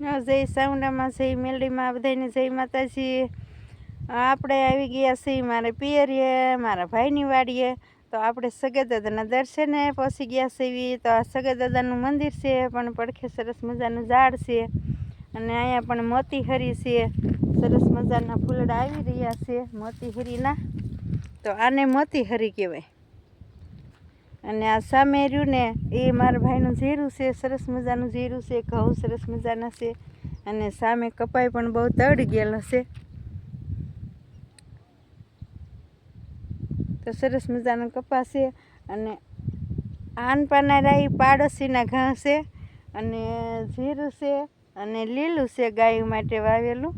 જય સાઉન્ડામાં જય મેલડીમાં બધાને જય માતાજી। આપણે આવી ગયા છીએ મારે પિયરીએ, મારા ભાઈની વાડીએ। તો આપણે સગા દાદાના દર્શને પહોંચી ગયા છીએ। તો આ સગા દાદાનું મંદિર છે, પણ પડખે સરસ મજાનું ઝાડ છે, અને અહીંયા પણ મોતીહરી છે। સરસ મજાના ફૂલડા આવી રહ્યા છે મોતીહરીના, તો આને મોતીહરી કહેવાય। અને આ સામે રહ્યું ને એ મારા ભાઈનું જીરું છે, સરસ મજાનું જીરું છે, ઘઉં સરસ મજાના છે, અને સામે કપાઈ પણ બહુ તળી ગયેલો છે। તો સરસ મજાનો કપા છે, અને આનપાના રાઈ પાડોશીના ઘા છે, અને જીરું છે, અને લીલું છે ગાયો માટે વાવેલું।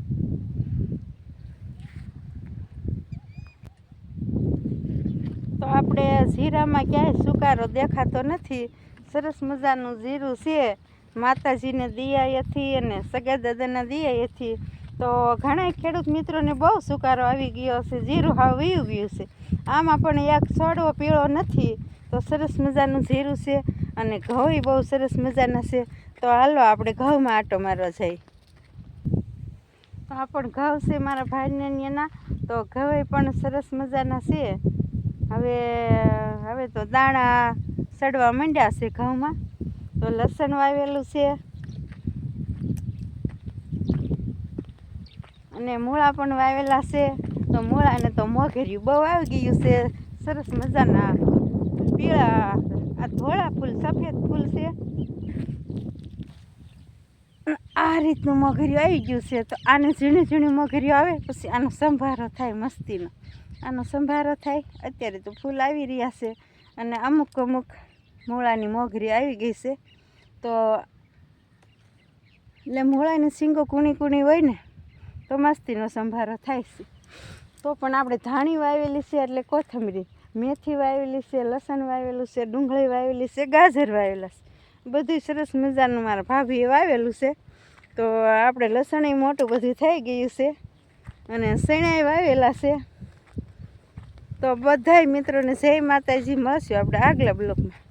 તો આપણે જીરામાં ક્યાંય સુકારો દેખાતો નથી, સરસ મજાનું જીરું છે માતાજીને દિયાએથી અને સગા દાદાના દિયાએથી। તો ઘણા ખેડૂત મિત્રોને બહુ સુકારો આવી ગયો છે, જીરું હાવ વીયું ગયું છે। આમાં પણ એક છોડવો પીળો નથી, તો સરસ મજાનું જીરું છે, અને ઘઉં બહુ સરસ મજાના છે। તો હાલો આપણે ઘઉંમાં આટો મારવા જઈએ। તો આ પણ ઘઉં છે મારા ભાઈને એના, તો ઘઉં પણ સરસ મજાના છે। હવે તો દાણા સડવા માંડ્યા છે ઘઉંમાં। તો લસણ વાવેલું છે, અને મૂળા પણ વાવેલા છે। તો મૂળાને તો મોઘેર્યું બહુ આવી ગયું છે, સરસ મજાના પીળા આ ધોળા ફૂલ સફેદ ફૂલ છે, આ રીતનું મોઘેર્યું આવી ગયું છે। તો આને ઝીણી ઝીણી મોઘેર્યું આવે પછી આનો સંભારો થાય મસ્તીનો, આનો સંભારો થાય। અત્યારે તો ફૂલ આવી રહ્યા છે, અને અમુક અમુક મૂળાની મોઘરી આવી ગઈ છે। તો એટલે મૂળાની શીંગો કૂણી કૂણી હોય ને તો મસ્તીનો સંભારો થાય છે। તો પણ આપણે ધાણી વાવેલી છે, એટલે કોથમરી, મેથી વાવેલી છે, લસણ વાવેલું છે, ડુંગળી વાવેલી છે, ગાજર વાવેલા છે, બધું સરસ મજાનું મારા ભાભીએ વાવેલું છે। તો આપણે લસણ મોટું બધું થઈ ગયું છે, અને શેણાઈ વાવેલા છે। તો બધાય મિત્રોને જય માતાજી, મળશું આપણે આગલા બ્લોકમાં।